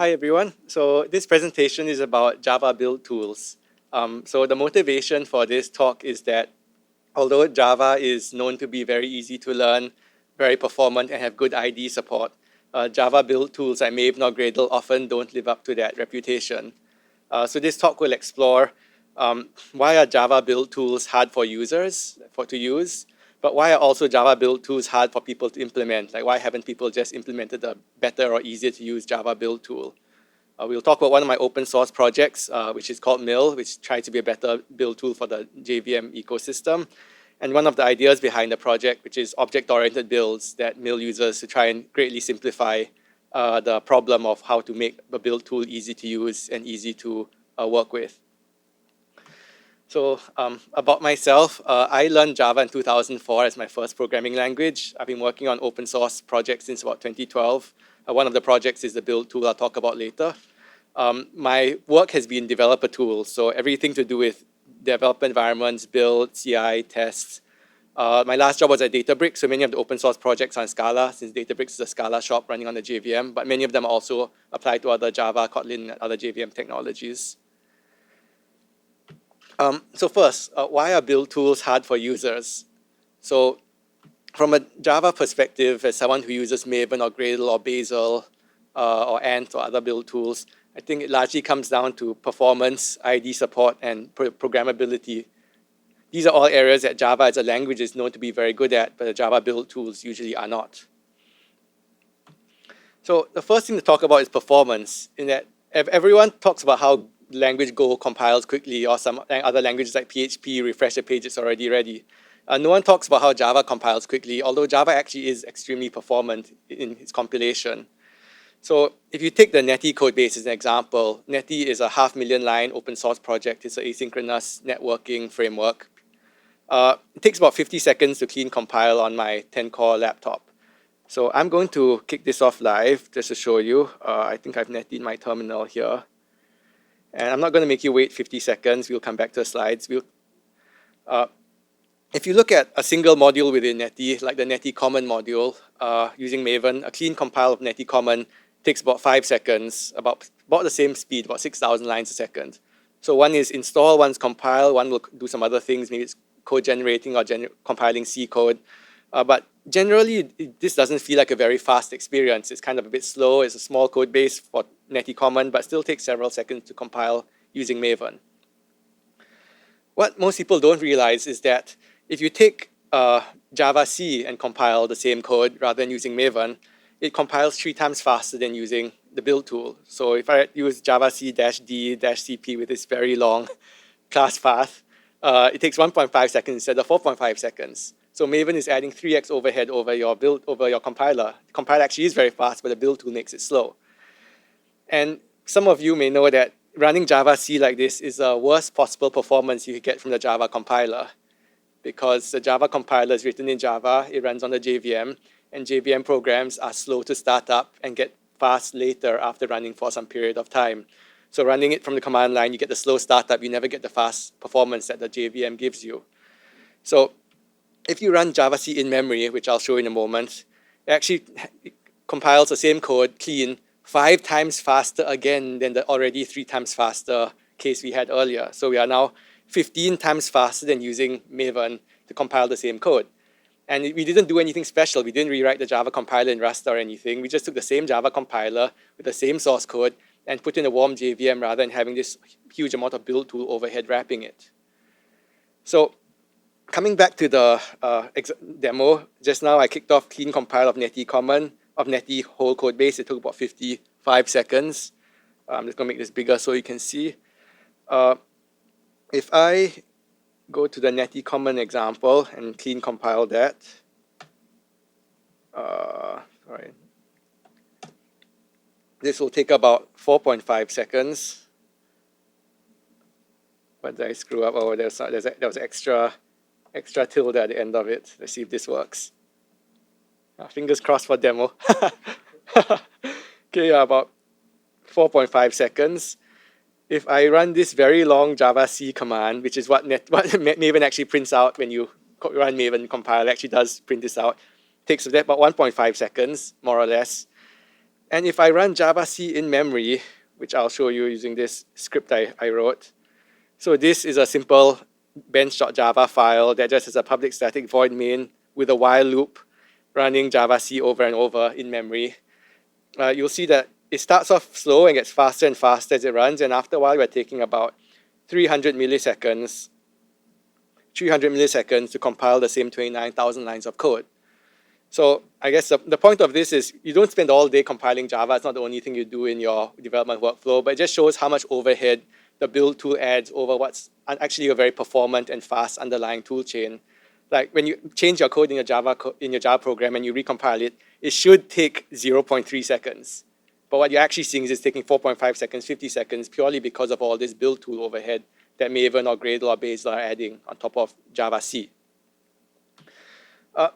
Hi everyone. So this presentation is about Java build tools. So the motivation for this talk is that although Java is known to be very easy to learn, very performant, and have good IDE support, Java build tools like Maven or Gradle often don't live up to that reputation. So this talk will explore why are Java build tools hard for users to use, but why are also Java build tools hard for people to implement? Like why haven't people just implemented a better or easier to use Java build tool? We'll talk about one of my open source projects, which is called Mill, which tries to be a better build tool for the JVM ecosystem. And one of the ideas behind the project, which is object-oriented builds that Mill uses to try and greatly simplify the problem of how to make the build tool easy to use and easy to work with. So about myself, I learned Java in 2004 as my first programming language. I've been working on open source projects since about 2012. One of the projects is the build tool I'll talk about later. My work has been developer tools, so everything to do with development environments, build, CI, tests. My last job was at Databricks, so many of the open source projects are in Scala, since Databricks is a Scala shop running on the JVM, but many of them also apply to other Java, Kotlin, and other JVM technologies. So first, why are build tools hard for users? So from a Java perspective, as someone who uses Maven or Gradle or Bazel or Ant or other build tools, I think it largely comes down to performance, IDE support, and programmability. These are all areas that Java as a language is known to be very good at, but the Java build tools usually are not. So the first thing to talk about is performance, in that everyone talks about how language Go compiles quickly, or some other languages like PHP refresh the page, it's already ready. No one talks about how Java compiles quickly, although Java actually is extremely performant in its compilation. So if you take the Netty code base as an example, Netty is a 500,000 line open source project. It's an asynchronous networking framework. It takes about 50 seconds to clean compile on my 10-core laptop. So I'm going to kick this off live just to show you. I think I've netted my terminal here. And I'm not going to make you wait 50 seconds. We'll come back to the slides. If you look at a single module within Netty, like the Netty common module, using Maven, a clean compile of Netty common takes about 5 seconds, about the same speed, about 6,000 lines a second. So one is install, one's compile, one will do some other things, maybe it's code generating or compiling C code. But generally, this doesn't feel like a very fast experience. It's kind of a bit slow. It's a small code base for Netty common, but still takes several seconds to compile using Maven. What most people don't realize is that if you take Java C and compile the same code rather than using Maven, it compiles 3 times faster than using the build tool. So if I use Java C-D-CP with this very long class path, it takes 1.5 seconds instead of 4.5 seconds. So Maven is adding 3x overhead over your compiler. The compiler actually is very fast, but the build tool makes it slow. And some of you may know that running Java C like this is the worst possible performance you could get from the Java compiler, because the Java compiler is written in Java, it runs on the JVM, and JVM programs are slow to start up and get fast later after running for some period of time. So running it from the command line, you get the slow startup, you never get the fast performance that the JVM gives you. So if you run Java C in memory, which I'll show in a moment, it actually compiles the same code clean 5 times faster again than the already 3 times faster case we had earlier. So we are now 15 times faster than using Maven to compile the same code. And we didn't do anything special. We didn't rewrite the Java compiler in Rust or anything. We just took the same Java compiler with the same source code and put in a warm JVM rather than having this huge amount of build tool overhead wrapping it. So coming back to the demo, just now I kicked off clean compile of Netty common, of Netty whole code base. It took about 55 seconds. I'm just going to make this bigger so you can see. If I go to the Netty common example and clean compile that. Sorry. This will take about 4.5 seconds. What did I screw up? Oh, there was extra tilde at the end of it. Let's see if this works. Fingers crossed for demo. Okay, about 4.5 seconds. If I run this very long Java C command, which is what Maven actually prints out when you run Maven compile, it actually does print this out. Takes about 1.5 seconds, more or less. And if I run javac in memory, which I'll show you using this script I wrote. So this is a simple bench.java file that just has a public static void main with a while loop running javac over and over in memory. You'll see that it starts off slow and gets faster and faster as it runs, and after a while we're taking about 300 milliseconds to compile the same 29,000 lines of code. So I guess the point of this is you don't spend all day compiling Java. It's not the only thing you do in your development workflow, but it just shows how much overhead the build tool adds over what's actually a very performant and fast underlying tool chain. Like when you change your code in your Java program and you recompile it, it should take 0.3 seconds. But what you're actually seeing is it's taking 4.5 seconds, 50 seconds, purely because of all this build tool overhead that Maven or Gradle or Bazel are adding on top of javac.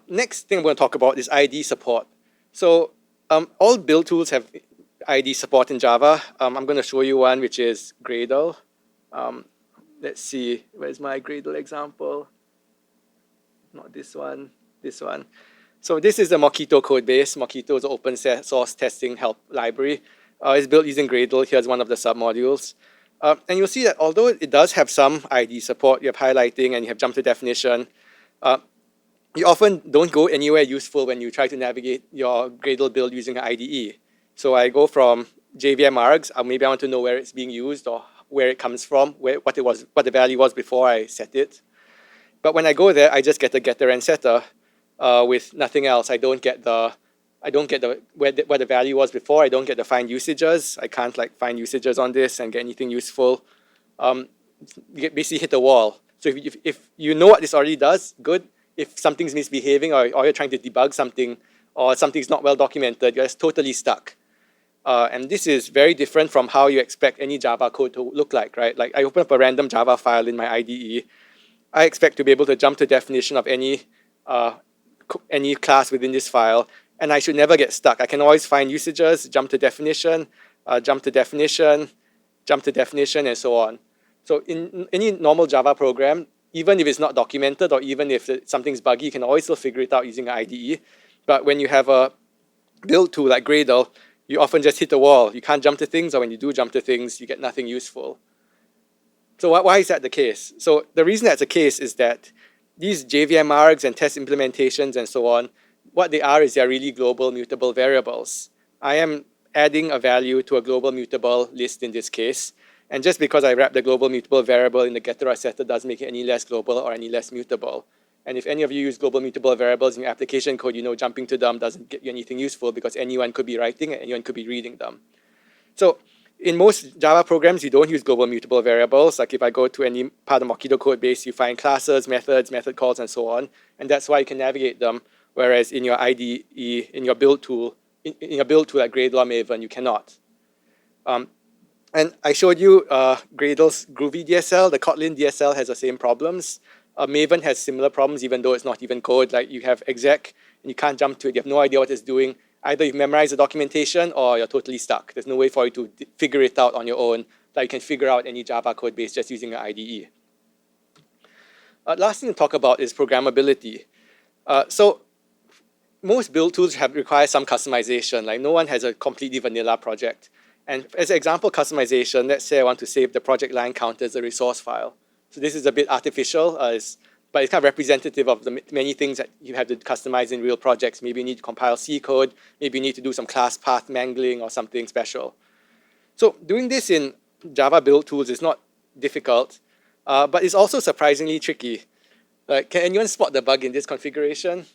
Next thing I'm going to talk about is IDE support. So all build tools have IDE support in Java. I'm going to show you one which is Gradle. Let's see, where's my Gradle example? Not this one, this one. So this is the Mockito code base. Mockito is an open source testing help library. It's built using Gradle. Here's one of the submodules. And you'll see that although it does have some IDE support, you have highlighting and you have jump to definition, you often don't go anywhere useful when you try to navigate your Gradle build using an IDE. So I go from JVM args, maybe I want to know where it's being used or where it comes from, what the value was before I set it. But when I go there, I just get the getter and setter with nothing else. I don't get where the value was before. I don't get the find usages. I can't like find usages on this and get anything useful. You basically hit a wall. So if you know what this already does, good. If something's misbehaving or you're trying to debug something or something's not well documented, you're just totally stuck. And this is very different from how you expect any Java code to look like, right? Like I open up a random Java file in my IDE. I expect to be able to jump to definition of any class within this file, and I should never get stuck. I can always find usages, jump to definition, jump to definition, jump to definition, and so on. So in any normal Java program, even if it's not documented or even if something's buggy, you can always still figure it out using an IDE. But when you have a build tool like Gradle, you often just hit a wall. You can't jump to things, or when you do jump to things, you get nothing useful. So why is that the case? So the reason that's the case is that these JVM args and test implementations and so on, what they are is they're really global mutable variables. I am adding a value to a global mutable list in this case. And just because I wrap the global mutable variable in the getter or setter doesn't make it any less global or any less mutable. And if any of you use global mutable variables in your application code, you know jumping to them doesn't get you anything useful because anyone could be writing and anyone could be reading them. So in most Java programs, you don't use global mutable variables. Like if I go to any part of the Mockito code base, you find classes, methods, method calls, and so on. And that's why you can navigate them. Whereas in your IDE, in your build tool, in your build tool like Gradle or Maven, you cannot. And I showed you Gradle's Groovy DSL. The Kotlin DSL has the same problems. Maven has similar problems, even though it's not even code. Like you have exec, and you can't jump to it. You have no idea what it's doing. Either you've memorized the documentation, or you're totally stuck. There's no way for you to figure it out on your own. Like you can figure out any Java code base just using an IDE. Last thing to talk about is programmability. So most build tools require some customization. Like no one has a completely vanilla project. And as an example customization, let's say I want to save the project line count as a resource file. So this is a bit artificial, but it's kind of representative of the many things that you have to customize in real projects. Maybe you need to compile C code, maybe you need to do some class path mangling or something special. So doing this in Java build tools is not difficult, but it's also surprisingly tricky. Can anyone spot the bug in this configuration?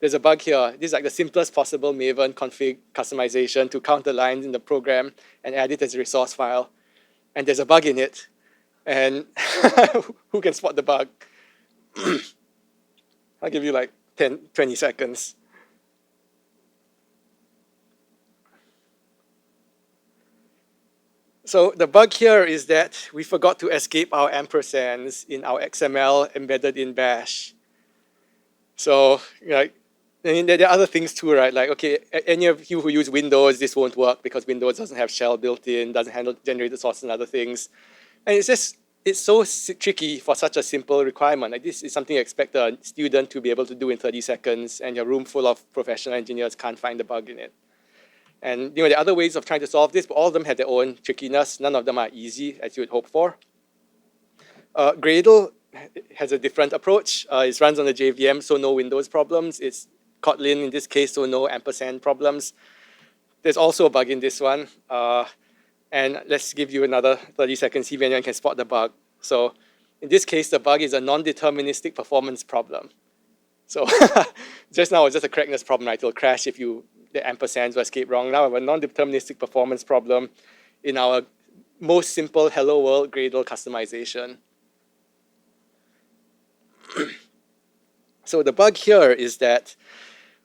There's a bug here. This is like the simplest possible Maven config customization to count the lines in the program and add it as a resource file. And there's a bug in it. And who can spot the bug? I'll give you like 10, 20 seconds. So the bug here is that we forgot to escape our ampersands in our XML embedded in Bash. So there are other things too, right? Like, okay, any of you who use Windows, this won't work because Windows doesn't have shell built in, doesn't handle generated sources and other things. And it's so tricky for such a simple requirement. Like this is something you expect a student to be able to do in 30 seconds, and your room full of professional engineers can't find the bug in it. And there are other ways of trying to solve this, but all of them have their own trickiness. None of them are easy, as you would hope for. Gradle has a different approach. It runs on the JVM, so no Windows problems. It's Kotlin in this case, so no ampersand problems. There's also a bug in this one. And let's give you another 30 seconds, see if anyone can spot the bug. So in this case, the bug is a non-deterministic performance problem. So just now it was just a correctness problem, right? It'll crash if the ampersands were escaped wrong. Now we have a non-deterministic performance problem in our most simple Hello World Gradle customization. So the bug here is that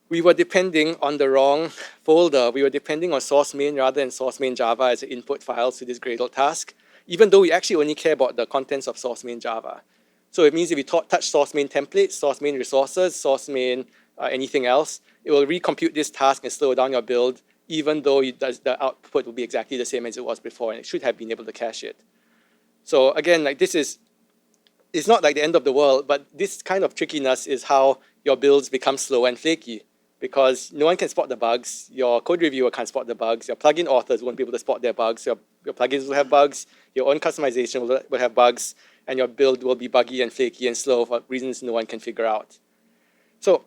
we were depending on the wrong folder. We were depending on source main rather than source main Java as the input files to this Gradle task, even though we actually only care about the contents of source main Java. So it means if you touch source main templates, source main resources, source main anything else, it will recompute this task and slow down your build, even though the output will be exactly the same as it was before, and it should have been able to cache it. So again, like it's not like the end of the world, but this kind of trickiness is how your builds become slow and flaky, because no one can spot the bugs, your code reviewer can't spot the bugs, your plugin authors won't be able to spot their bugs, your plugins will have bugs, your own customization will have bugs, and your build will be buggy and flaky and slow for reasons no one can figure out. So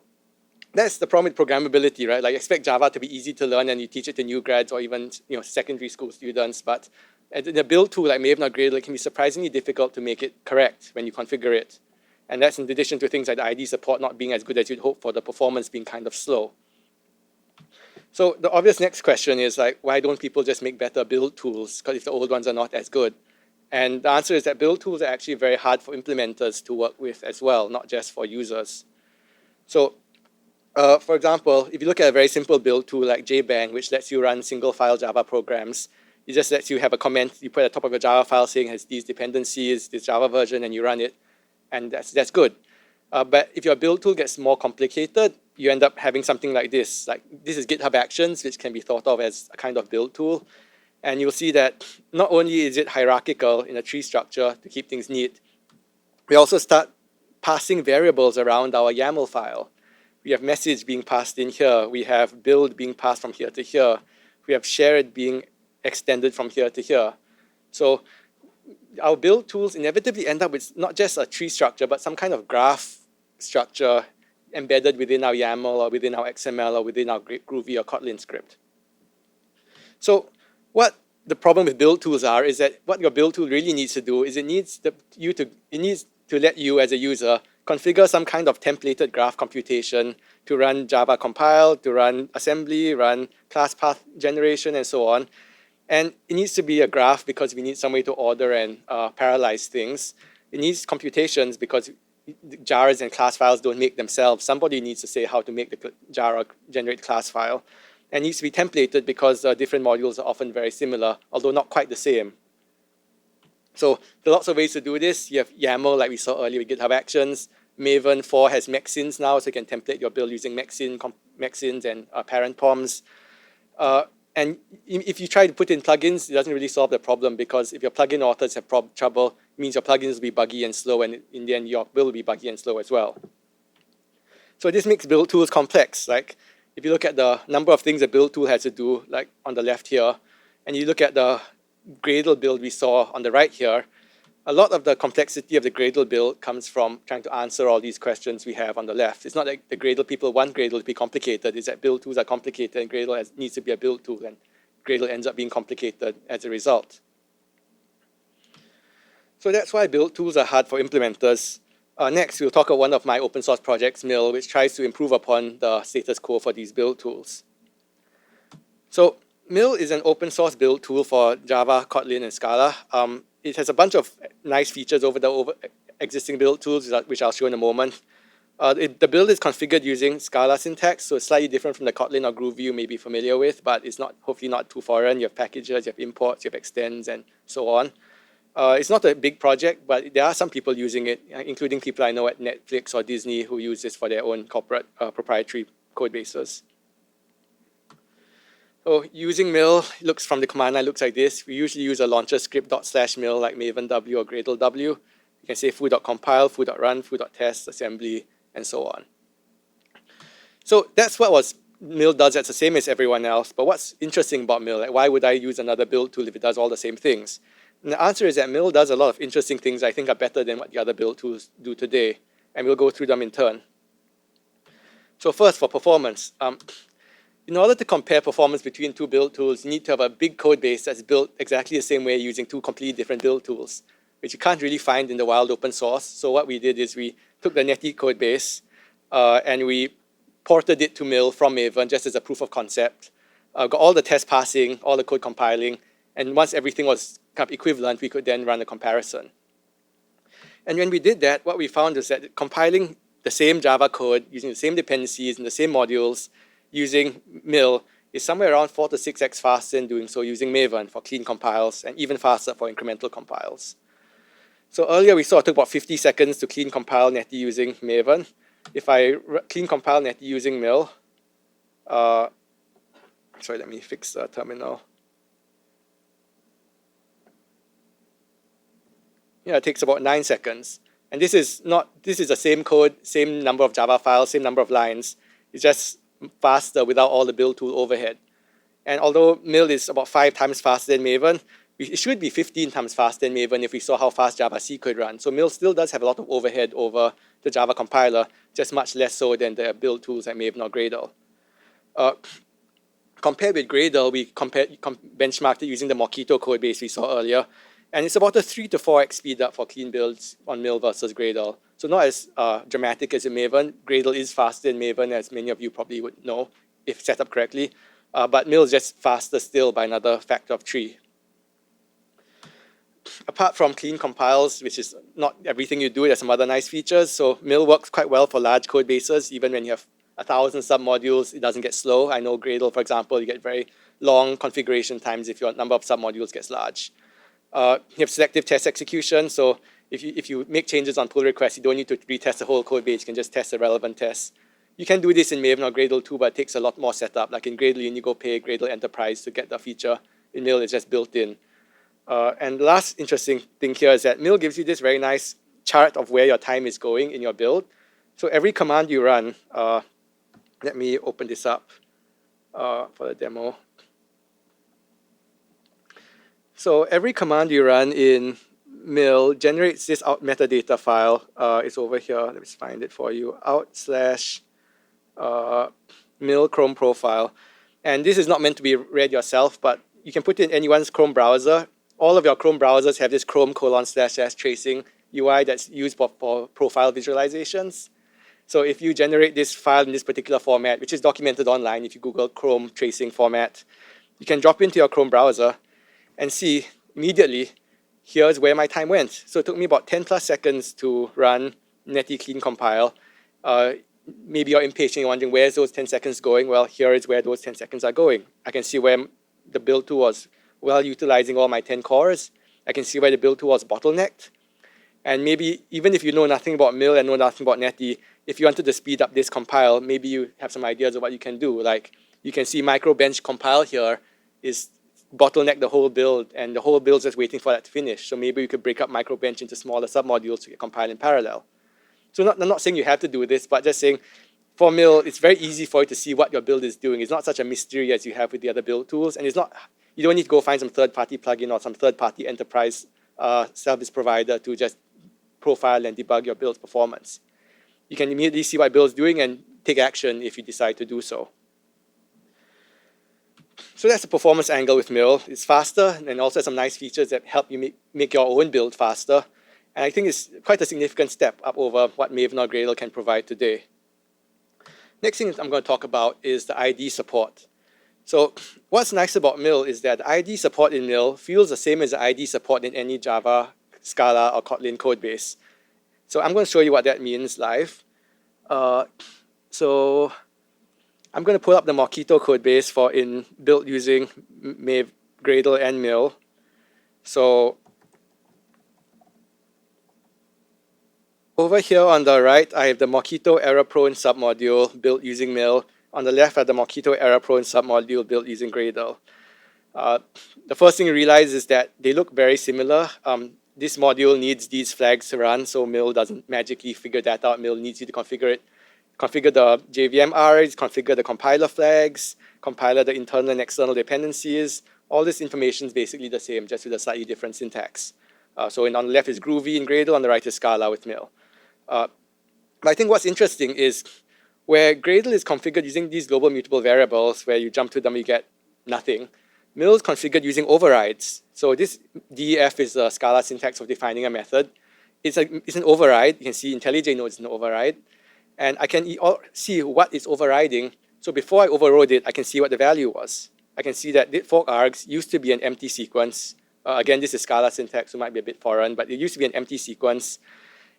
that's the problem with programmability, right? Like, expect Java to be easy to learn and you teach it to new grads or even secondary school students, but in a build tool like Maven or Gradle, it can be surprisingly difficult to make it correct when you configure it. And that's in addition to things like the ID support not being as good as you'd hope for, the performance being kind of slow. So the obvious next question is, like, why don't people just make better build tools? Because if the old ones are not as good. And the answer is that build tools are actually very hard for implementers to work with as well, not just for users. So for example, if you look at a very simple build tool like JBang, which lets you run single file Java programs, it just lets you have a comment you put at the top of your Java file saying it has these dependencies, this Java version, and you run it. And that's good. But if your build tool gets more complicated, you end up having something like this. Like, this is GitHub Actions, which can be thought of as a kind of build tool. And you'll see that not only is it hierarchical in a tree structure to keep things neat, we also start passing variables around our YAML file. We have message being passed in here. We have build being passed from here to here. We have shared being extended from here to here. So our build tools inevitably end up with not just a tree structure, but some kind of graph structure embedded within our YAML or within our XML or within our Groovy or Kotlin script. So what the problem with build tools is that what your build tool really needs to do is it needs to let you as a user configure some kind of templated graph computation to run Java compile, to run assembly, run class path generation, and so on. And it needs to be a graph because we need some way to order and parallelize things. It needs computations because jars and class files don't make themselves. Somebody needs to say how to make the jar or generate class file. And it needs to be templated because different modules are often very similar, although not quite the same. So there are lots of ways to do this. You have YAML, like we saw earlier with GitHub Actions. Maven 4 has mexins now, so you can template your build using mexins and parent POMs. And if you try to put in plugins, it doesn't really solve the problem, because if your plugin authors have trouble, it means your plugins will be buggy and slow, and in the end, your build will be buggy and slow as well. So this makes build tools complex. Like, if you look at the number of things a build tool has to do, like on the left here, and you look at the Gradle build we saw on the right here, a lot of the complexity of the Gradle build comes from trying to answer all these questions we have on the left. It's not like the Gradle people want Gradle to be complicated. It's that build tools are complicated and Gradle needs to be a build tool, and Gradle ends up being complicated as a result. So that's why build tools are hard for implementers. Next, we'll talk about one of my open source projects, Mill, which tries to improve upon the status quo for these build tools. So Mill is an open source build tool for Java, Kotlin, and Scala. It has a bunch of nice features over the existing build tools, which I'll show in a moment. The build is configured using Scala syntax, so it's slightly different from the Kotlin or Groovy you may be familiar with, but it's hopefully not too foreign. You have packages, you have imports, you have extends, and so on. It's not a big project, but there are some people using it, including people I know at Netflix or Disney who use this for their own corporate proprietary code bases. So using Mill looks from the command line looks like this. We usually use a launcher script /mill like Maven W or Gradle W. You can say foo.compile, foo.run, foo.test, assembly, and so on. So that's what was mill does that's the same as everyone else. But what's interesting about mill? Like, why would I use another build tool if it does all the same things? And the answer is that mill does a lot of interesting things I think are better than what the other build tools do today. And we'll go through them in turn. So first, for performance. In order to compare performance between two build tools, you need to have a big code base that's built exactly the same way using two completely different build tools, which you can't really find in the wild open source. So what we did is we took the Netty code base and we ported it to mill from Maven just as a proof of concept. Got all the tests passing, all the code compiling, and once everything was kind of equivalent, we could then run a comparison. And when we did that, what we found is that compiling the same Java code, using the same dependencies and the same modules, using mill is somewhere around 4 to 6x faster than doing so using Maven for clean compiles, and even faster for incremental compiles. So earlier we saw it took about 50 seconds to clean compile Netty using Maven. If I clean compile Netty using mill, sorry, let me fix the terminal. Yeah, it takes about 9 seconds. And this is the same code, same number of Java files, same number of lines. It's just faster without all the build tool overhead. And although mill is about 5 times faster than Maven, it should be 15 times faster than Maven if we saw how fast Java-C could run. So mill still does have a lot of overhead over the Java compiler, just much less so than the build tools like Maven or Gradle. Compared with Gradle, we benchmarked it using the Mockito code base we saw earlier. And it's about a 3 to 4x speed up for clean builds on mill versus Gradle. So not as dramatic as in Maven. Gradle is faster than Maven, as many of you probably would know, if set up correctly. But mill is just faster still by another factor of 3. Apart from clean compiles, which is not everything you do, there's some other nice features. So mill works quite well for large code bases. Even when you have 1,000 submodules, it doesn't get slow. I know Gradle, for example, you get very long configuration times if your number of submodules gets large. You have selective test execution. So if you make changes on pull requests, you don't need to retest the whole code base. You can just test the relevant tests. You can do this in Maven or Gradle too, but it takes a lot more setup. Like in Gradle, you need to go pay Gradle Enterprise to get the feature. In mill, it's just built in. And the last interesting thing here is that mill gives you this very nice chart of where your time is going in your build. So every command you run, let me open this up for the demo. So every command you run in mill generates this out metadata file. It's over here. Let me just find it for you. Out/mill Chrome profile. And this is not meant to be read yourself, but you can put it in anyone's Chrome browser. All of your Chrome browsers have this Chrome:// UI that's used for profile visualizations. So if you generate this file in this particular format, which is documented online, if you Google Chrome tracing format, you can drop into your Chrome browser and see immediately, here's where my time went. So it took me about 10 plus seconds to run Netty clean compile. Maybe you're impatient, you're wondering where's those 10 seconds going? Well, here is where those 10 seconds are going. I can see where the build tool was well utilizing all my 10 cores. I can see where the build tool was bottlenecked. And maybe even if you know nothing about mill and know nothing about Netty, if you wanted to speed up this compile, maybe you have some ideas of what you can do. Like you can see microbench compile here is bottleneck the whole build, and the whole build is just waiting for that to finish. So maybe you could break up microbench into smaller submodules to get compiled in parallel. So I'm not saying you have to do this, but just saying for mill, it's very easy for you to see what your build is doing. It's not such a mystery as you have with the other build tools, and you don't need to go find some third-party plugin or some third-party enterprise service provider to just profile and debug your build's performance. You can immediately see what build's doing and take action if you decide to do so. So that's the performance angle with mill. It's faster and also has some nice features that help you make your own build faster. And I think it's quite a significant step up over what Maven or Gradle can provide today. Next thing I'm going to talk about is the ID support. So what's nice about mill is that the ID support in mill feels the same as the ID support in any Java, Scala, or Kotlin code base. So I'm going to show you what that means live. So I'm going to pull up the Mockito code base for built using Gradle and mill. So over here on the right, I have the Mockito error-prone submodule built using mill. On the left, I have the Mockito error-prone submodule built using Gradle. The first thing you realize is that they look very similar. This module needs these flags to run, so mill doesn't magically figure that out. Mill needs you to configure it configure the JVMRs, configure the compiler flags, compiler the internal and external dependencies. All this information is basically the same, just with a slightly different syntax. So on the left is Groovy in Gradle, on the right is Scala with Mill. But I think what's interesting is where Gradle is configured using these global mutable variables, where you jump to them, you get nothing. Mill is configured using overrides. So this DEF is a Scala syntax of defining a method. It's an override. You can see IntelliJ knows it's an override. And I can see what it's overriding. So before I overrode it, I can see what the value was. I can see that fork args used to be an empty sequence. Again, this is Scala syntax, so it might be a bit foreign, but it used to be an empty sequence.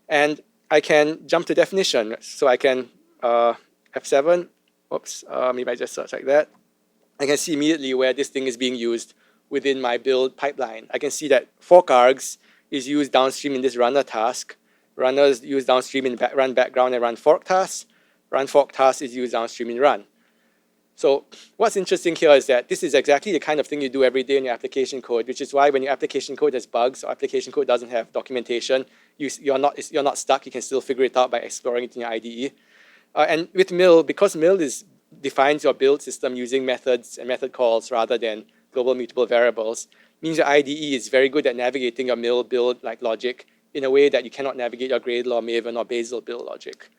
And I can jump to definition. So I can F7, oops, maybe I just search like that. I can see immediately where this thing is being used within my build pipeline. I can see that fork args is used downstream in this runner task. Runner is used downstream in run background and run fork task. Run fork task is used downstream in run. So what's interesting here is that this is exactly the kind of thing you do every day in your application code, which is why when your application code has bugs or application code doesn't have documentation, you're not stuck. You can still figure it out by exploring it in your IDE. And with Mill, because Mill defines your build system using methods and method calls rather than global mutable variables, means your IDE is very good at navigating your Mill build like logic in a way that you cannot navigate your Gradle or Maven or Bazel build logic.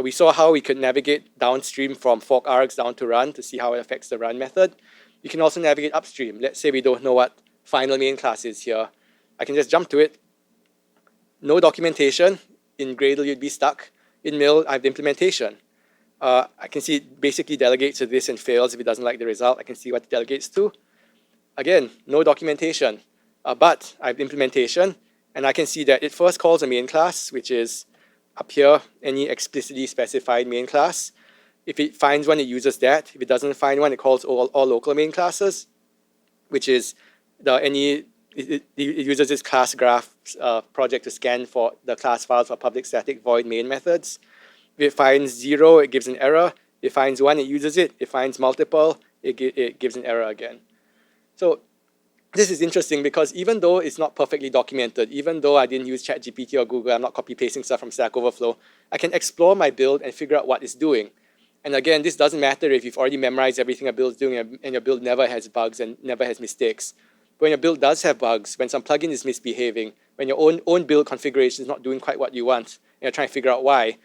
We saw how we could navigate downstream from fork args down to run to see how it affects the run method. You can also navigate upstream. Let's say we don't know what final main class is here. I can just jump to it. No documentation. In Gradle, you'd be stuck. In Mill, I have the implementation. I can see it basically delegates to this and fails if it doesn't like the result. I can see what it delegates to. Again, no documentation, but I have the implementation, and I can see that it first calls a main class, which is up here, any explicitly specified main class. If it finds one, it uses that. If it doesn't find one, it calls all local main classes, which is it uses this class graph project to scan for the class files for public static void main methods. If it finds 0, it gives an error. If it finds 1, it uses it. If it finds multiple, it gives an error again. So this is interesting because even though it's not perfectly documented, even though I didn't use ChatGPT or Google, I'm not copy-pasting stuff from Stack Overflow, I can explore my build and figure out what it's doing. And again, this doesn't matter if you've already memorized everything a build is doing and your build never has bugs and never has mistakes. But when your build does have bugs, when some plugin is misbehaving, when your own build configuration is not doing quite what you want, and you're trying to figure out why,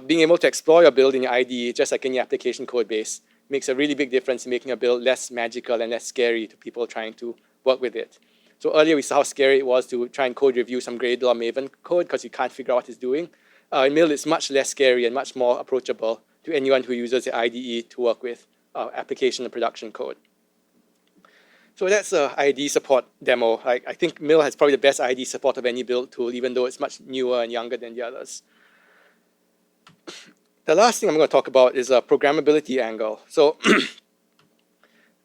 being able to explore your build in your IDE, just like in your application code base, makes a really big difference in making a build less magical and less scary to people trying to work with it. So earlier we saw how scary it was to try and code review some Gradle or Maven code because you can't figure out what it's doing. In Mill, it's much less scary and much more approachable to anyone who uses the IDE to work with application and production code. So that's the IDE support demo. I think Mill has probably the best IDE support of any build tool, even though it's much newer and younger than the others. The last thing I'm going to talk about is a programmability angle. So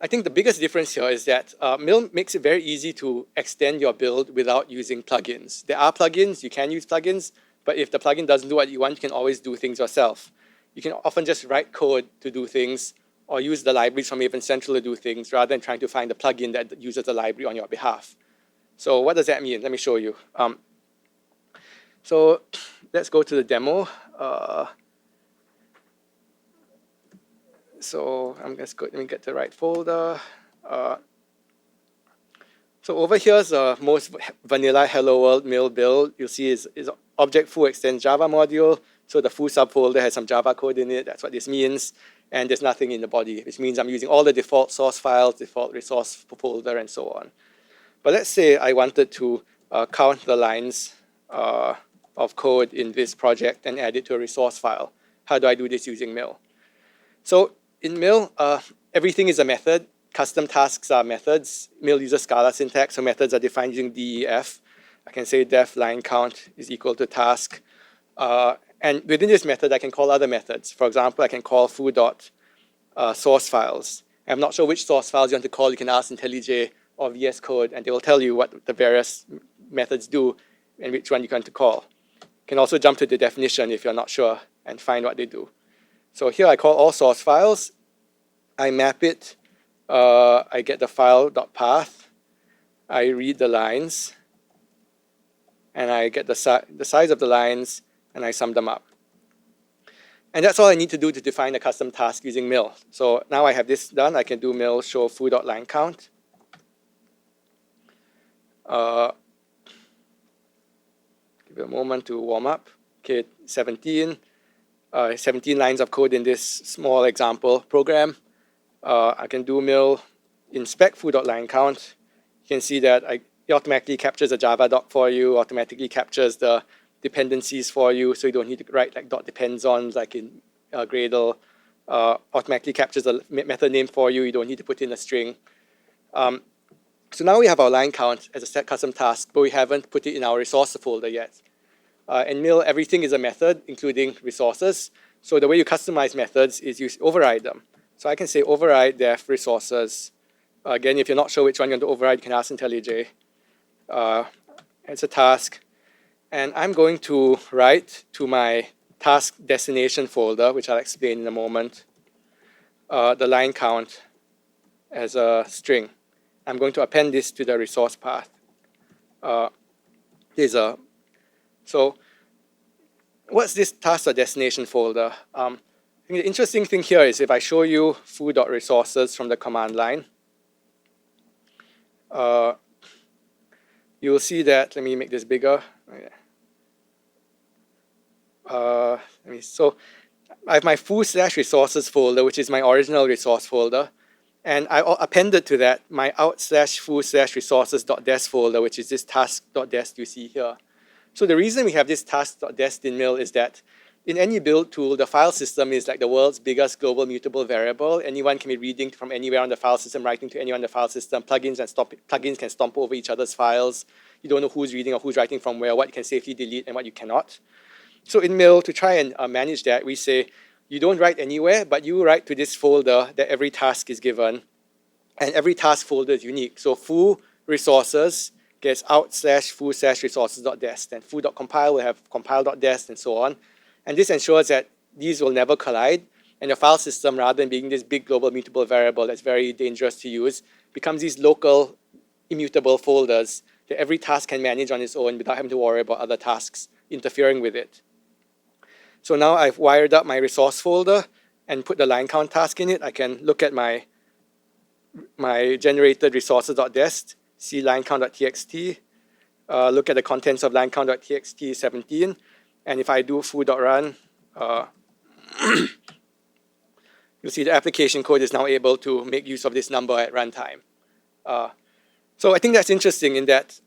I think the biggest difference here is that Mill makes it very easy to extend your build without using plugins. There are plugins, you can use plugins, but if the plugin doesn't do what you want, you can always do things yourself. You can often just write code to do things or use the libraries from Maven Central to do things rather than trying to find a plugin that uses the library on your behalf. So what does that mean? Let me show you. So let's go to the demo. So let me get the right folder. So over here is the most vanilla Hello World Mill build. You'll see is object foo extends Java module. So the foo subfolder has some Java code in it. That's what this means. And there's nothing in the body, which means I'm using all the default source files, default resource folder, and so on. But let's say I wanted to count the lines of code in this project and add it to a resource file. How do I do this using Mill? So in Mill, everything is a method. Custom tasks are methods. Mill uses Scala syntax, so methods are defined using def. I can say def line count is equal to task. And within this method, I can call other methods. For example, I can call foo.source files. I'm not sure which source files you want to call. You can ask IntelliJ or VS Code, and they will tell you what the various methods do and which one you want to call. You can also jump to the definition if you're not sure and find what they do. So here I call all source files. I map it. I get the file.path. I read the lines. And I get the size of the lines, and I sum them up. And that's all I need to do to define a custom task using mill. So now I have this done. I can do mill show foo.line count. Give it a moment to warm up. Okay, 17 lines of code in this small example program. I can do mill inspect foo.line count. You can see that it automatically captures a Java doc for you, automatically captures the dependencies for you, so you don't need to write like .depends on like in Gradle. Automatically captures the method name for you. You don't need to put in a string. So now we have our line count as a set custom task, but we haven't put it in our resource folder yet. In mill, everything is a method, including resources. So the way you customize methods is you override them. So I can say override def resources. Again, if you're not sure which one you want to override, you can ask IntelliJ. It's a task. And I'm going to write to my task destination folder, which I'll explain in a moment, the line count as a string. I'm going to append this to the resource path. So what's this task or destination folder? I think the interesting thing here is if I show you foo.resources from the command line, you will see that, let me make this bigger. So I have my foo/resources folder, which is my original resource folder. And I appended to that my out/foo/resources.dest folder, which is this task.dest you see here. So the reason we have this task.dest in mill is that in any build tool, the file system is like the world's biggest global mutable variable. Anyone can be reading from anywhere on the file system, writing to anyone on the file system. Plugins can stomp over each other's files. You don't know who's reading or who's writing from where, what you can safely delete and what you cannot. So in mill, to try and manage that, we say, you don't write anywhere, but you write to this folder that every task is given. And every task folder is unique. So foo resources gets out/foo/resources.dest. And foo.compile will have compile.dest and so on. And this ensures that these will never collide. And your file system, rather than being this big global mutable variable that's very dangerous to use, becomes these local immutable folders that every task can manage on its own without having to worry about other tasks interfering with it. So now I've wired up my resource folder and put the line count task in it. I can look at my generated resources.dest, see line count.txt, look at the contents of line count.txt 17, and if I do foo.run, you'll see the application code is now able to make use of this number at runtime. So I think that's interesting in that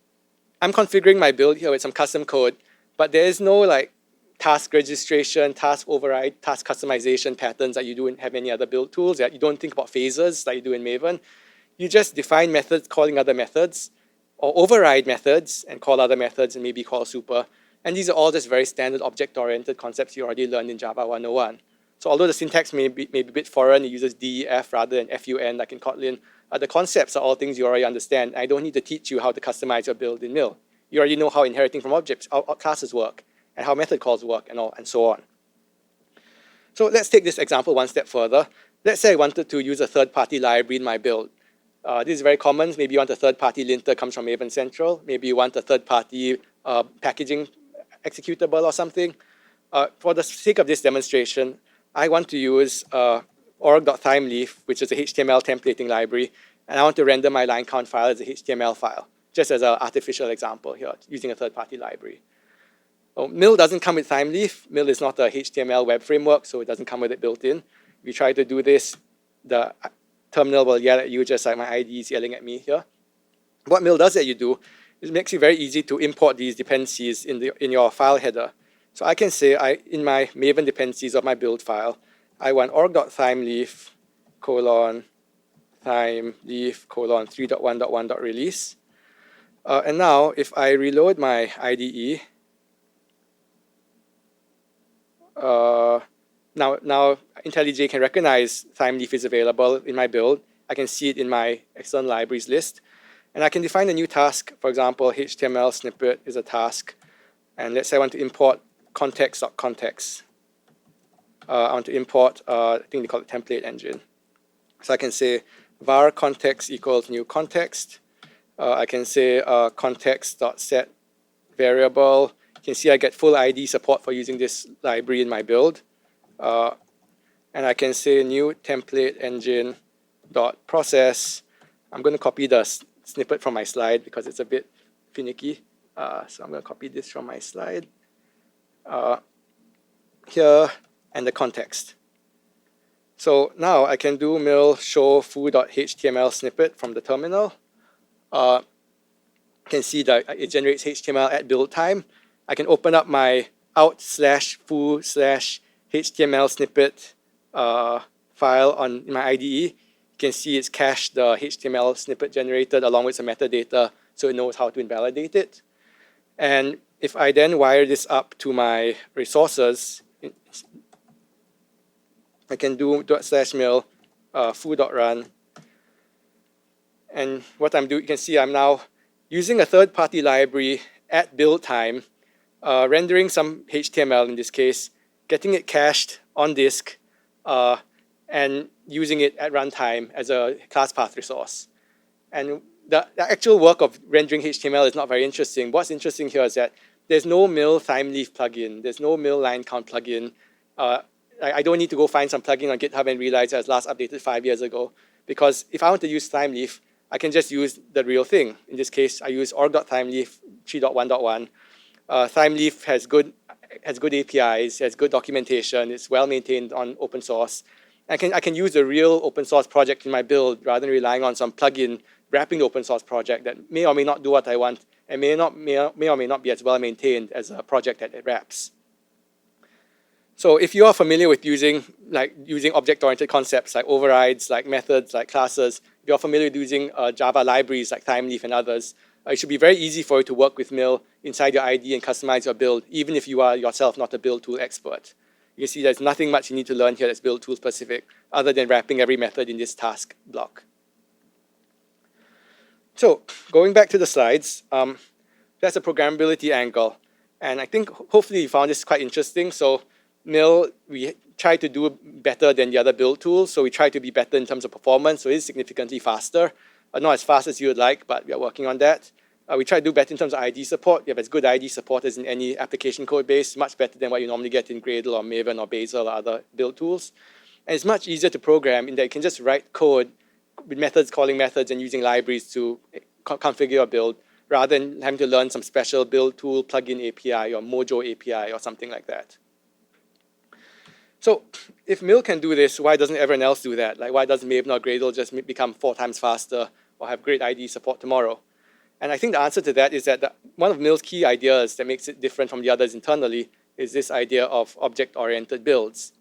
I'm configuring my build here with some custom code, but there is no like task registration, task override, task customization patterns that you do and have any other build tools. That you don't think about phases like you do in Maven. You just define methods calling other methods, or override methods and call other methods and maybe call super. And these are all just very standard object-oriented concepts you already learned in Java 101. So although the syntax may be a bit foreign, it uses DEF rather than FUN like in Kotlin, the concepts are all things you already understand. I don't need to teach you how to customize your build in mill. You already know how inheriting from objects, how classes work, and how method calls work, and so on. So let's take this example one step further. Let's say I wanted to use a third-party library in my build. This is very common. Maybe you want a third-party linter comes from Maven Central. Maybe you want a third-party packaging executable or something. For the sake of this demonstration, I want to use org.thymeleaf, which is a HTML templating library, and I want to render my line count file as a HTML file, just as an artificial example here, using a third-party library. Mill doesn't come with Thymeleaf. Mill is not a HTML web framework, so it doesn't come with it built in. If you try to do this, the terminal will yell at you just like my IDE is yelling at me here. What Mill does let you do is it makes it very easy to import these dependencies in your file header. So I can say in my Maven dependencies of my build file, I want org.thymeleaf : thymeleaf : 3.1.1.release. And now if I reload my IDE, now IntelliJ can recognize Thymeleaf is available in my build. I can see it in my external libraries list. And I can define a new task. For example, HTML snippet is a task. And let's say I want to import context.context. I want to import, I think they call it template engine. So I can say var context equals new context. I can say context.set variable. You can see I get full ID support for using this library in my build. And I can say new template engine dot process. I'm going to copy the snippet from my slide because it's a bit finicky. So I'm going to copy this from my slide here and the context. So now I can do mil show foo.html snippet from the terminal. You can see that it generates HTML at build time. I can open up my out/foo/html snippet file on my IDE. You can see it's cached the HTML snippet generated along with some metadata so it knows how to invalidate it. And if I then wire this up to my resources, I can do /mil foo.run. And what I'm doing, you can see I'm now using a third-party library at build time, rendering some HTML in this case, getting it cached on disk, and using it at runtime as a class path resource. And the actual work of rendering HTML is not very interesting. What's interesting here is that there's no mil time leaf plugin. There's no mil line count plugin. I don't need to go find some plugin on GitHub and realize it was last updated 5 years ago. Because if I want to use time leaf, I can just use the real thing. In this case, I use org.timeleaf 3.1.1. Timeleaf has good APIs, has good documentation. It's well maintained on open source. I can use the real open source project in my build rather than relying on some plugin wrapping the open source project that may or may not do what I want and may or may not be as well maintained as a project that it wraps. So if you are familiar with using object-oriented concepts like overrides, like methods, like classes, if you're familiar with using Java libraries like Timeleaf and others, it should be very easy for you to work with mil inside your IDE and customize your build, even if you are yourself not a build tool expert. You see there's nothing much you need to learn here that's build tool specific, other than wrapping every method in this task block. So going back to the slides, that's a programmability angle. And I think hopefully you found this quite interesting. So mil, we try to do better than the other build tools. So we try to be better in terms of performance. So it is significantly faster. Not as fast as you would like, but we are working on that. We try to do better in terms of IDE support. We have as good IDE support as in any application code base, much better than what you normally get in Gradle or Maven or Bazel or other build tools. And it's much easier to program in that you can just write code with methods calling methods and using libraries to configure your build rather than having to learn some special build tool plugin API or Mojo API or something like that. So if mil can do this, why doesn't everyone else do that? Like why doesn't Maven or Gradle just become 4 times faster or have great IDE support tomorrow? And I think the answer to that is that one of mil's key ideas that makes it different from the others internally is this idea of object-oriented builds.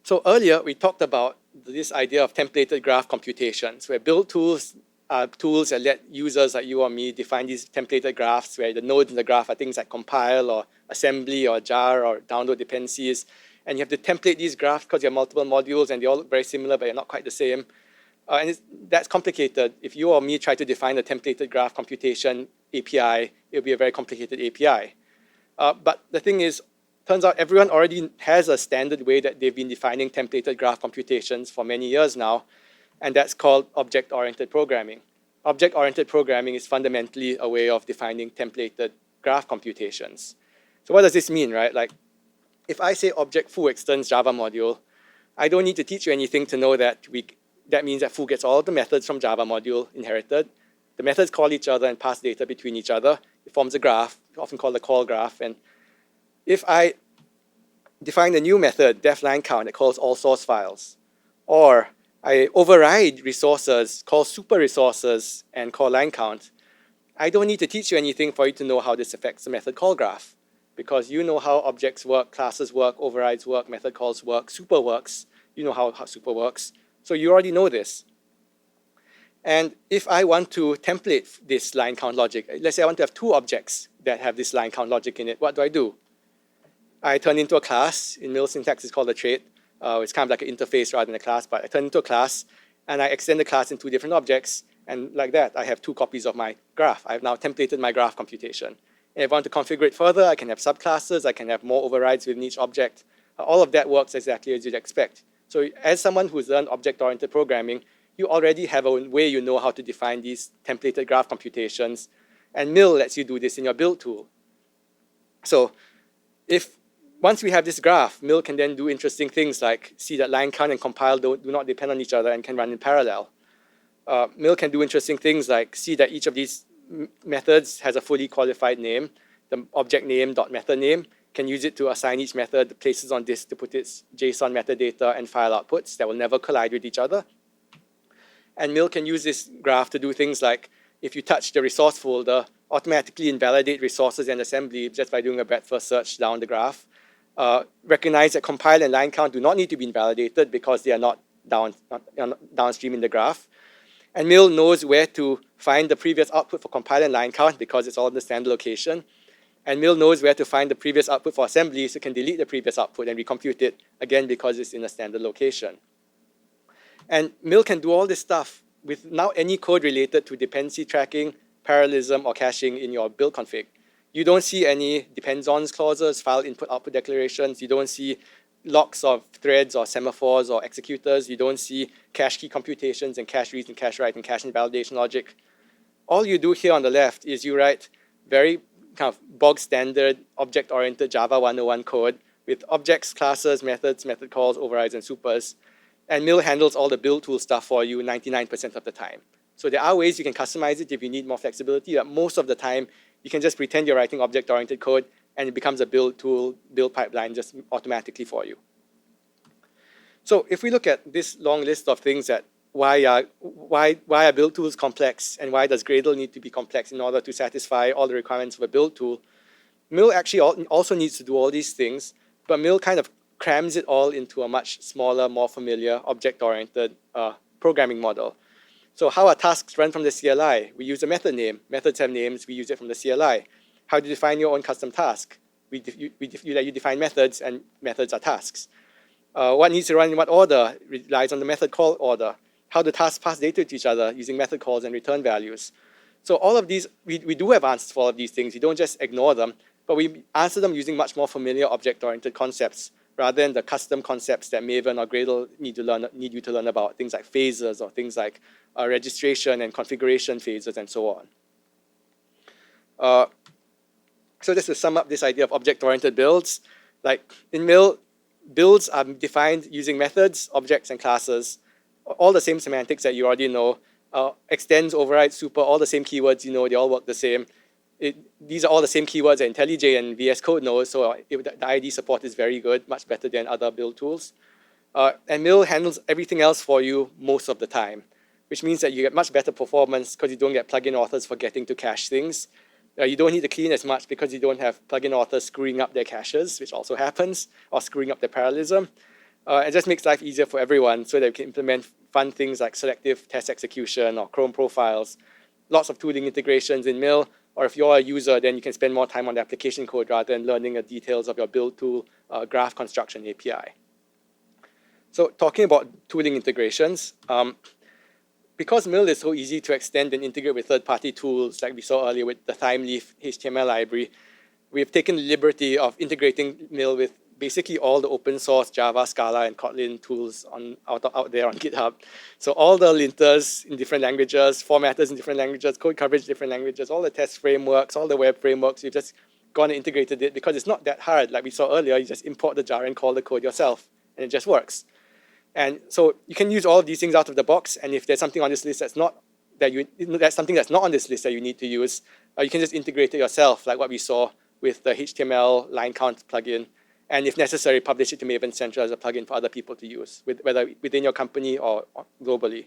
So earlier, we talked about this idea of templated graph computations, where build tools are tools that let users like you or me define these templated graphs, where the nodes in the graph are things like compile or assembly or jar or download dependencies. And you have to template these graphs because you have multiple modules and they all look very similar, but they're not quite the same. That's complicated. If you or me try to define a templated graph computation API, it'll be a very complicated API. But the thing is, turns out everyone already has a standard way that they've been defining templated graph computations for many years now, and that's called object-oriented programming. Object-oriented programming is fundamentally a way of defining templated graph computations. So what does this mean, right? Like, if I say object foo extends Java module, I don't need to teach you anything to know that that means that foo gets all of the methods from Java module inherited. The methods call each other and pass data between each other. It forms a graph, often called a call graph. And if I define a new method, def line count, that calls all source files, or I override resources, call super resources, and call line count, I don't need to teach you anything for you to know how this affects the method call graph, because you know how objects work, classes work, overrides work, method calls work, super works. You know how super works. So you already know this. And if I want to template this line count logic, let's say I want to have 2 objects that have this line count logic in it, what do? I turn into a class. In mil syntax, it's called a trait. It's kind of like an interface rather than a class, but I turn into a class and I extend the class in 2 different objects. And like that, I have 2 copies of my graph. I've now templated my graph computation. And if I want to configure it further, I can have subclasses, I can have more overrides within each object. All of that works exactly as you'd expect. So as someone who's learned object-oriented programming, you already have a way you know how to define these templated graph computations. And mil lets you do this in your build tool. So if once we have this graph, Mill can then do interesting things like see that line count and compile do not depend on each other and can run in parallel. Mill can do interesting things like see that each of these methods has a fully qualified name, the object name dot method name, can use it to assign each method the places on disk to put its JSON metadata and file outputs that will never collide with each other. And Mill can use this graph to do things like, if you touch the resource folder, automatically invalidate resources and assembly just by doing a breadth-first search down the graph. Recognize that compile and line count do not need to be invalidated because they are not downstream in the graph. And Mill knows where to find the previous output for compile and line count because it's all in the standard location. And Mill knows where to find the previous output for assembly, so it can delete the previous output and recompute it, again, because it's in a standard location. And Mill can do all this stuff with now any code related to dependency tracking, parallelism, or caching in your build config. You don't see any depends-ons clauses, file input-output declarations. You don't see locks of threads or semaphores or executors. You don't see cache key computations and cache reads and cache write and cache invalidation logic. All you do here on the left is you write very kind of bog standard object-oriented Java 101 code with objects, classes, methods, method calls, overrides, and supers. And Mill handles all the build tool stuff for you 99% of the time. So there are ways you can customize it if you need more flexibility, but most of the time, you can just pretend you're writing object-oriented code and it becomes a build tool, build pipeline just automatically for you. So if we look at this long list of things that why are build tools complex and why does Gradle need to be complex in order to satisfy all the requirements of a build tool, Mill actually also needs to do all these things, but Mill kind of crams it all into a much smaller, more familiar, object-oriented programming model. So how are tasks run from the CLI? We use a method name. Methods have names. We use it from the CLI. How do you define your own custom task? You define methods, and methods are tasks. What needs to run in what order relies on the method call order. How do tasks pass data to each other using method calls and return values? So all of these, we do have answers for all of these things. You don't just ignore them, but we answer them using much more familiar object-oriented concepts rather than the custom concepts that Maven or Gradle need you to learn about, things like phases or things like registration and configuration phases and so on. So just to sum up this idea of object-oriented builds, like in Mill, builds are defined using methods, objects, and classes, all the same semantics that you already know. Extends, overrides, super, all the same keywords you know, they all work the same. These are all the same keywords that IntelliJ and VS Code knows, so the ID support is very good, much better than other build tools. And Mill handles everything else for you most of the time, which means that you get much better performance because you don't get plugin authors forgetting to cache things. You don't need to clean as much because you don't have plugin authors screwing up their caches, which also happens, or screwing up their parallelism. It just makes life easier for everyone so that we can implement fun things like selective test execution or Chrome profiles, lots of tooling integrations in Mill, or if you're a user, then you can spend more time on the application code rather than learning the details of your build tool graph construction API. So talking about tooling integrations, because Mill is so easy to extend and integrate with third-party tools, like we saw earlier with the ThymeLeaf HTML library, we've taken the liberty of integrating Mill with basically all the open source Java, Scala, and Kotlin tools out there on GitHub. So all the linters in different languages, formatters in different languages, code coverage in different languages, all the test frameworks, all the web frameworks, we've just gone and integrated it because it's not that hard. Like we saw earlier, you just import the jar and call the code yourself, and it just works. And so you can use all of these things out of the box, and if there's something on this list that's not on this list that you need to use, you can just integrate it yourself, like what we saw with the HTML line count plugin. And if necessary, publish it to Maven Central as a plugin for other people to use, whether within your company or globally.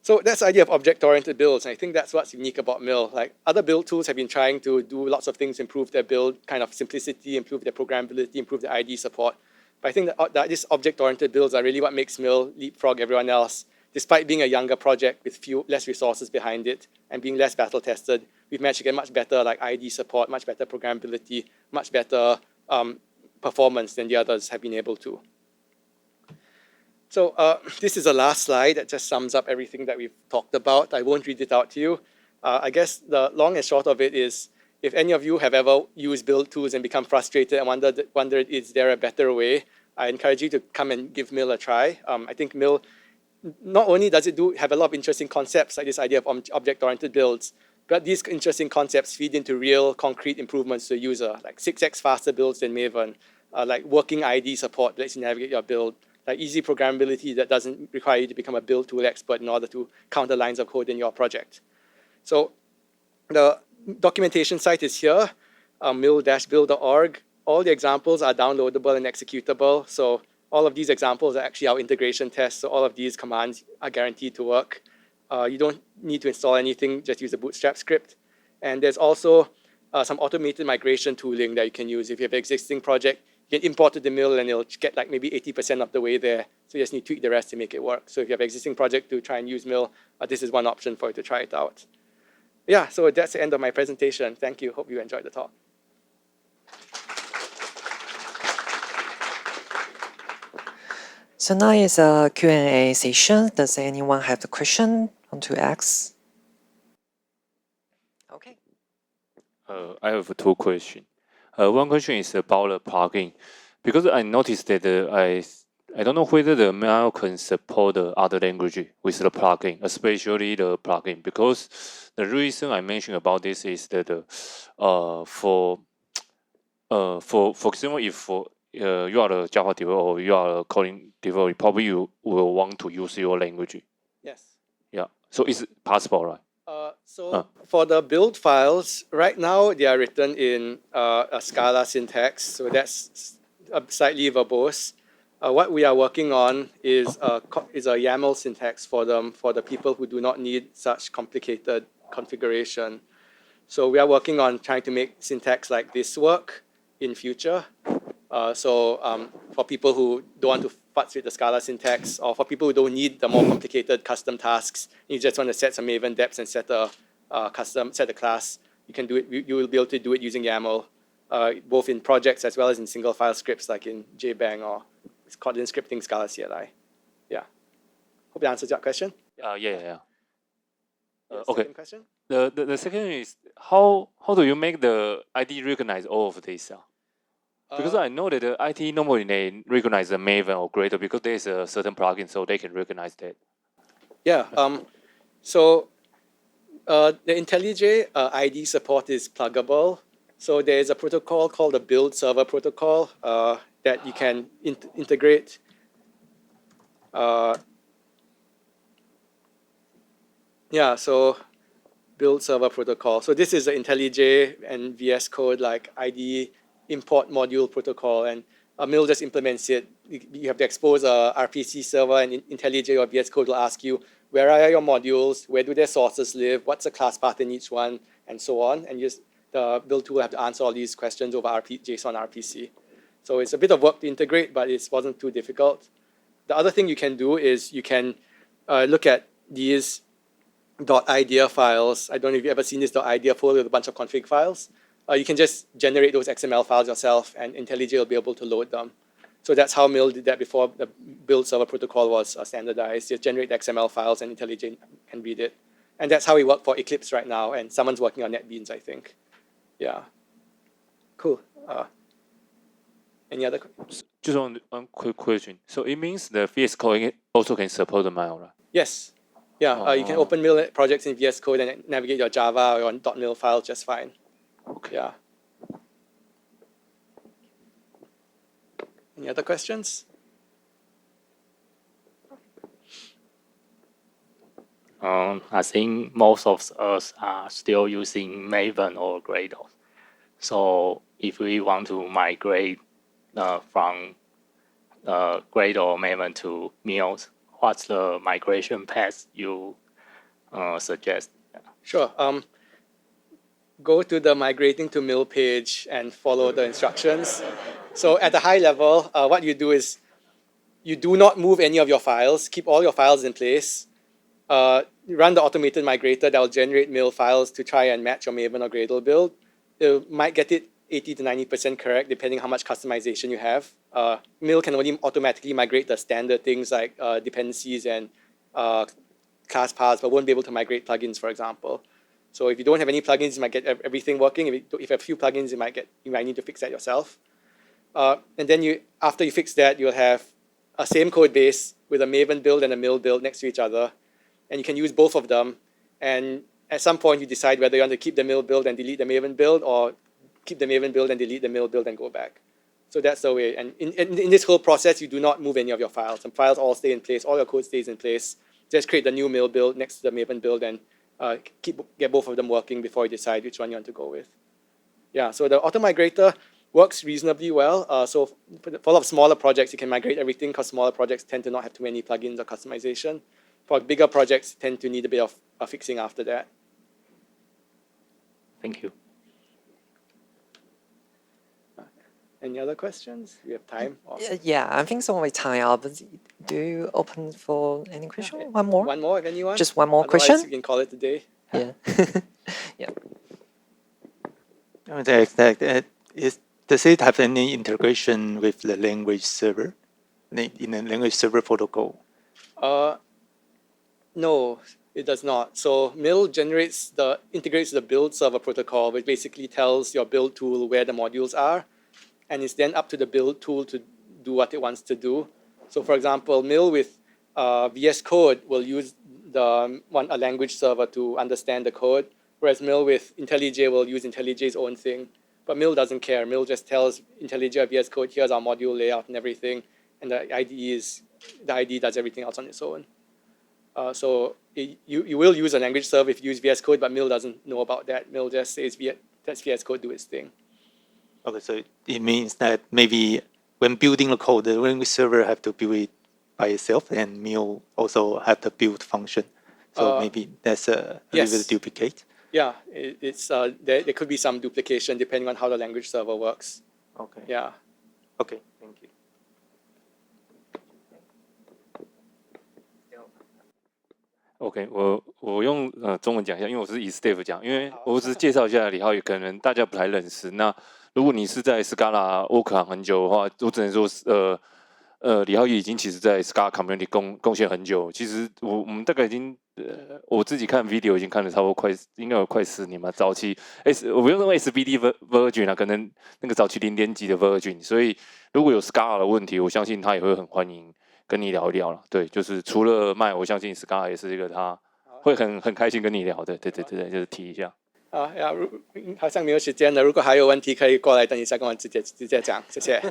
So that's the idea of object-oriented builds, and I think that's what's unique about Mill. Like other build tools have been trying to do lots of things to improve their build, kind of simplicity, improve their programmability, improve their ID support. But I think that these object-oriented builds are really what makes Mill leapfrog everyone else. Despite being a younger project with less resources behind it and being less battle-tested, we've managed to get much better like ID support, much better programmability, much better performance than the others have been able to. So this is the last slide that just sums up everything that we've talked about. I won't read it out to you. I guess the long and short of it is, if any of you have ever used build tools and become frustrated and wondered is there a better way, I encourage you to come and give Mill a try. I think Mill, not only does it have a lot of interesting concepts like this idea of object-oriented builds, But these interesting concepts feed into real concrete improvements to the user, like 6x faster builds than Maven, like working ID support that lets you navigate your build, like easy programmability that doesn't require you to become a build tool expert in order to counter lines of code in your project. So the documentation site is here, mil-build.org. All the examples are downloadable and executable. So all of these examples are actually our integration tests. So all of these commands are guaranteed to work. You don't need to install anything, just use a bootstrap script. And there's also some automated migration tooling that you can use. If you have an existing project, you can import to the mill and it'll get like maybe 80% of the way there. So you just need to tweak the rest to make it work. So if you have an existing project to try and use mill, this is one option for you to try it out. Yeah, so that's the end of my presentation. Thank you. Hope you enjoyed the talk. So now is a Q&A session. Does anyone have the question want to ask? Okay. I have two questions. One question is about the plugin, because I noticed that I don't know whether the mail can support the other language with the plugin, especially the plugin. Because the reason I mentioned about this is that for example, if you are a Java developer or you are a coding developer, probably you will want to use your language. Yes. Yeah. So it's possible, right? For the build files, right now they are written in a Scala syntax, so that's slightly verbose. What we are working on is a YAML syntax for them, for the people who do not need such complicated configuration. So we are working on trying to make syntax like this work in future. For people who don't want to futz with the Scala syntax, or for people who don't need the more complicated custom tasks, you just want to set some Maven deps and set a class, you can do it. You will be able to do it using YAML, both in projects as well as in single file scripts like in JBang or Kotlin scripting Scala CLI. Yeah. Hope that answers your question. Yeah. Okay. Second question? The second is how do you make the ID recognize all of this? Because I know that the IT normally they recognize the Maven or Gradle because there's a certain plugin so they can recognize that. Yeah. So the IntelliJ ID support is pluggable. So there's a protocol called the build server protocol that you can integrate. So build server protocol. So this is the IntelliJ and VS Code like ID import module protocol, and Mill just implements it. You have to expose a RPC server, and IntelliJ or VS Code will ask you, where are your modules? Where do their sources live? What's the class path in each one? And so on. And the build tool will have to answer all these questions over JSON RPC. So it's a bit of work to integrate, but it wasn't too difficult. The other thing you can do is you can look at these .idea files. I don't know if you've ever seen this .idea folder with a bunch of config files. You can just generate those XML files yourself, and IntelliJ will be able to load them. So that's how Mill did that before the build server protocol was standardized. Just generate the XML files, and IntelliJ can read it. And that's how we work for Eclipse right now, and someone's working on NetBeans, I think. Yeah. Cool. Any other questions? Just one quick question. So it means the VS Code also can support the mail, right? Yes. Yeah. You can open Mill projects in VS Code and navigate your Java or your .mil files just fine. Okay. Yeah. Any other questions? I think most of us are still using Maven or Gradle. So if we want to migrate from Gradle or Maven to Mills, what's the migration path you suggest? Sure. Go to the migrating to Mill page and follow the instructions. So at a high level, what you do is you do not move any of your files. Keep all your files in place. Run the automated migrator that will generate Mill files to try and match your Maven or Gradle build. It might get it 80 to 90% correct, depending how much customization you have. Mill can only automatically migrate the standard things like dependencies and class paths, but won't be able to migrate plugins, for example. So if you don't have any plugins, you might get everything working. If you have a few plugins, you might need to fix that yourself. And then after you fix that, you'll have a same code base with a Maven build and a Mill build next to each other. And you can use both of them. And at some point you decide whether you want to keep the mill build and delete the Maven build, or keep the Maven build and delete the mill build and go back. So that's the way. And in this whole process, you do not move any of your files. And files all stay in place. All your code stays in place. Just create the new mill build next to the Maven build and get both of them working before you decide which one you want to go with. Yeah, so the auto migrator works reasonably well. So for a lot of smaller projects, you can migrate everything because smaller projects tend to not have too many plugins or customization. For bigger projects, tend to need a bit of fixing after that. Thank you. Any other questions? We have time? Or... Yeah, I think so. We tie up. Do you open for any question? One more? One more, if anyone? Just one more Otherwise, question? you can call it a day. Yeah. Yeah. Does it have any integration with the language server, in the language server protocol? No, it does not. So Mill integrates the build server protocol, which basically tells your build tool where the modules are, and it's then up to the build tool to do what it wants to do. So for example, Mill with VS Code will use a language server to understand the code, whereas Mill with IntelliJ will use IntelliJ's own thing. But Mill doesn't care. Mill just tells IntelliJ or VS Code, here's our module layout and everything, and the IDE does everything else on its own. So you will use a language server if you use VS Code, but Mill doesn't know about that. Mill just says let VS Code do its thing. Okay, so it means that maybe when building the code, the language server have to build it by itself, and Mill also have the build function. So maybe that's a little bit duplicate. Yeah, there could be some duplication depending on how the language server works. Okay. Yeah. Okay, thank you. OK，我用中文讲一下，因为我是以 Steve 讲，因为我只是介绍一下李浩宇，可能大家不太认识。那如果你是在 Scala work 很久的话，我只能说李浩宇已经其实在 Scala community 贡献很久。其实我们大概已经我自己看 video 已经看了差不多应该有快10年嘛。早期我不用用 SBD version 啊，可能那个早期0点几的 version。所以如果有 Scala 的问题，我相信他也会很欢迎跟你聊一聊了。对，就是除了卖，我相信 Scala 也是一个他会很开心跟你聊的。对，就是提一下。好像没有时间了。如果还有问题，可以过来等一下跟我直接讲，谢谢。